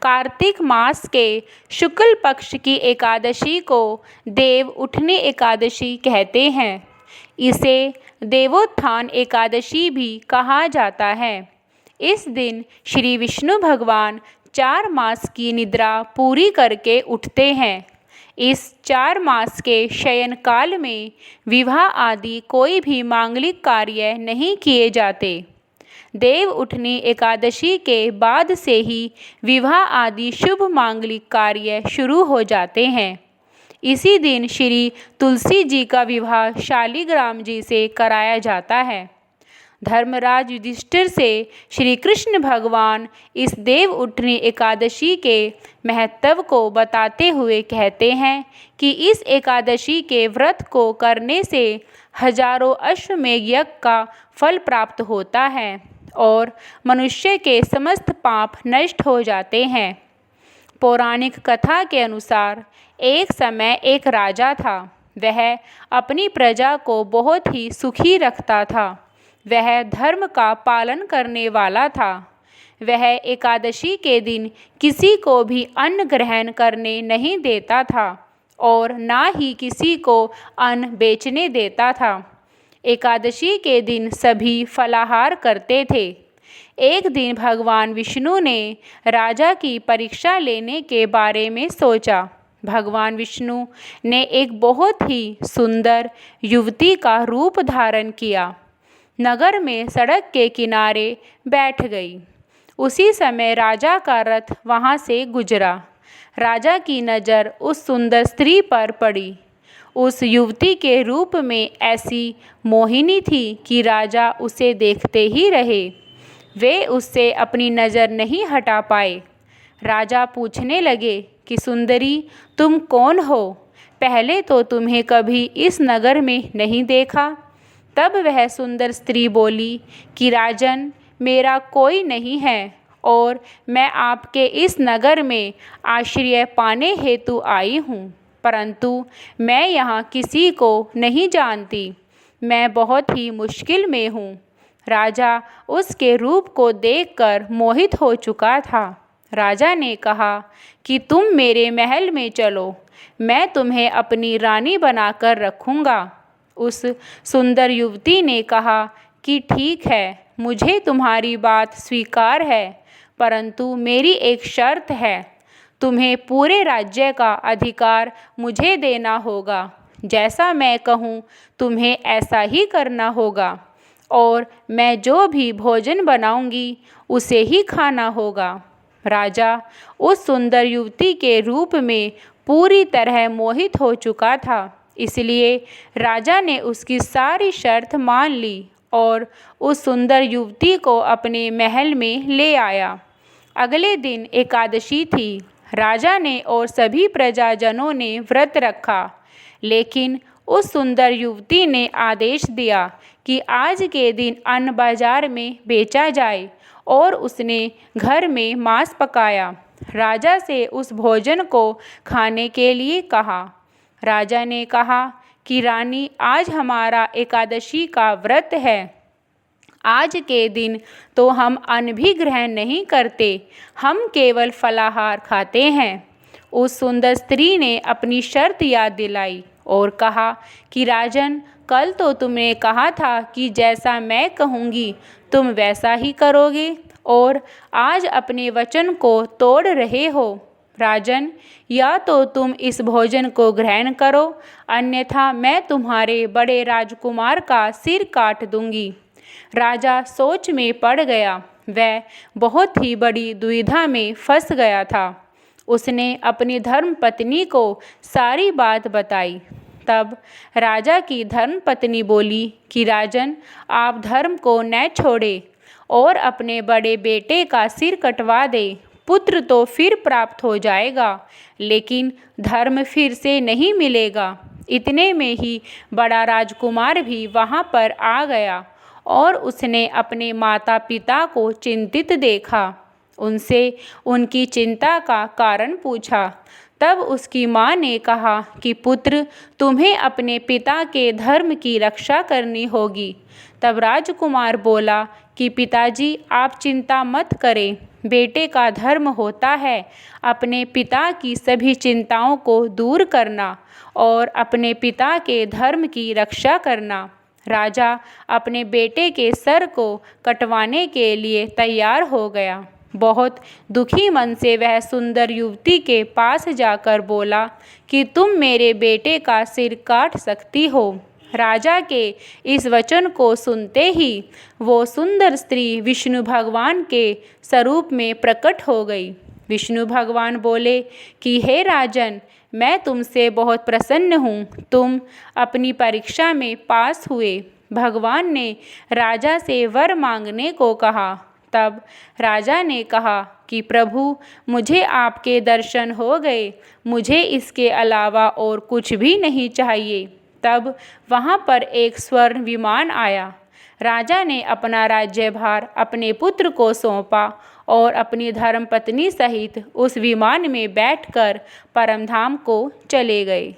कार्तिक मास के शुक्ल पक्ष की एकादशी को देव उठनी एकादशी कहते हैं। इसे देवोत्थान एकादशी भी कहा जाता है। इस दिन श्री विष्णु भगवान 4 मास की निद्रा पूरी करके उठते हैं। इस 4 मास के शयन काल में विवाह आदि कोई भी मांगलिक कार्य नहीं किए जाते। देव उठनी एकादशी के बाद से ही विवाह आदि शुभ मांगलिक कार्य शुरू हो जाते हैं। इसी दिन श्री तुलसी जी का विवाह शालिग्राम जी से कराया जाता है। धर्मराज युधिष्ठिर से श्री कृष्ण भगवान इस देव उठनी एकादशी के महत्व को बताते हुए कहते हैं कि इस एकादशी के व्रत को करने से हजारों अश्वमेध यज्ञ का फल प्राप्त होता है और मनुष्य के समस्त पाप नष्ट हो जाते हैं। पौराणिक कथा के अनुसार एक समय एक राजा था। वह अपनी प्रजा को बहुत ही सुखी रखता था। वह धर्म का पालन करने वाला था। वह एकादशी के दिन किसी को भी अन्न ग्रहण करने नहीं देता था और ना ही किसी को अन्न बेचने देता था। एकादशी के दिन सभी फलाहार करते थे। एक दिन भगवान विष्णु ने राजा की परीक्षा लेने के बारे में सोचा। भगवान विष्णु ने एक बहुत ही सुंदर युवती का रूप धारण किया। नगर में सड़क के किनारे बैठ गई। उसी समय राजा का रथ वहाँ से गुजरा। राजा की नज़र उस सुंदर स्त्री पर पड़ी। उस युवती के रूप में ऐसी मोहिनी थी कि राजा उसे देखते ही रहे। वे उससे अपनी नज़र नहीं हटा पाए। राजा पूछने लगे कि सुंदरी, तुम कौन हो? पहले तो तुम्हें कभी इस नगर में नहीं देखा। तब वह सुंदर स्त्री बोली कि राजन, मेरा कोई नहीं है और मैं आपके इस नगर में आश्रय पाने हेतु आई हूँ, परंतु मैं यहाँ किसी को नहीं जानती। मैं बहुत ही मुश्किल में हूँ। राजा उसके रूप को देखकर मोहित हो चुका था। राजा ने कहा कि तुम मेरे महल में चलो, मैं तुम्हें अपनी रानी बनाकर रखूँगा। उस सुंदर युवती ने कहा कि ठीक है, मुझे तुम्हारी बात स्वीकार है, परंतु मेरी एक शर्त है। तुम्हें पूरे राज्य का अधिकार मुझे देना होगा। जैसा मैं कहूँ तुम्हें ऐसा ही करना होगा और मैं जो भी भोजन बनाऊंगी उसे ही खाना होगा। राजा उस सुंदर युवती के रूप में पूरी तरह मोहित हो चुका था। इसलिए राजा ने उसकी सारी शर्त मान ली और उस सुंदर युवती को अपने महल में ले आया। अगले दिन एकादशी थी। राजा ने और सभी प्रजाजनों ने व्रत रखा, लेकिन उस सुंदर युवती ने आदेश दिया कि आज के दिन अन्न बाजार में बेचा जाए और उसने घर में मांस पकाया। राजा से उस भोजन को खाने के लिए कहा। राजा ने कहा कि रानी, आज हमारा एकादशी का व्रत है। आज के दिन तो हम अन्न भी ग्रहण नहीं करते, हम केवल फलाहार खाते हैं। उस सुंदर स्त्री ने अपनी शर्त याद दिलाई और कहा कि राजन, कल तो तुमने कहा था कि जैसा मैं कहूँगी तुम वैसा ही करोगे और आज अपने वचन को तोड़ रहे हो। राजन, या तो तुम इस भोजन को ग्रहण करो, अन्यथा मैं तुम्हारे बड़े राजकुमार का सिर काट दूंगी। राजा सोच में पड़ गया। वह बहुत ही बड़ी दुविधा में फंस गया था। उसने अपनी धर्मपत्नी को सारी बात बताई। तब राजा की धर्मपत्नी बोली कि राजन, आप धर्म को न छोड़े और अपने बड़े बेटे का सिर कटवा दे। पुत्र तो फिर प्राप्त हो जाएगा, लेकिन धर्म फिर से नहीं मिलेगा। इतने में ही बड़ा राजकुमार भी वहाँ पर आ गया और उसने अपने माता पिता को चिंतित देखा। उनसे उनकी चिंता का कारण पूछा। तब उसकी माँ ने कहा कि पुत्र, तुम्हें अपने पिता के धर्म की रक्षा करनी होगी। तब राजकुमार बोला कि पिताजी आप चिंता मत करें, बेटे का धर्म होता है अपने पिता की सभी चिंताओं को दूर करना और अपने पिता के धर्म की रक्षा करना। राजा अपने बेटे के सर को कटवाने के लिए तैयार हो गया। बहुत दुखी मन से वह सुंदर युवती के पास जाकर बोला कि तुम मेरे बेटे का सिर काट सकती हो। राजा के इस वचन को सुनते ही वो सुंदर स्त्री विष्णु भगवान के स्वरूप में प्रकट हो गई। विष्णु भगवान बोले कि हे राजन, मैं तुमसे बहुत प्रसन्न हूँ, तुम अपनी परीक्षा में पास हुए। भगवान ने राजा से वर मांगने को कहा। तब राजा ने कहा कि प्रभु, मुझे आपके दर्शन हो गए, मुझे इसके अलावा और कुछ भी नहीं चाहिए। तब वहाँ पर एक स्वर्ण विमान आया। राजा ने अपना राज्यभार अपने पुत्र को सौंपा और अपनी धर्मपत्नी सहित उस विमान में बैठकर परमधाम को चले गए।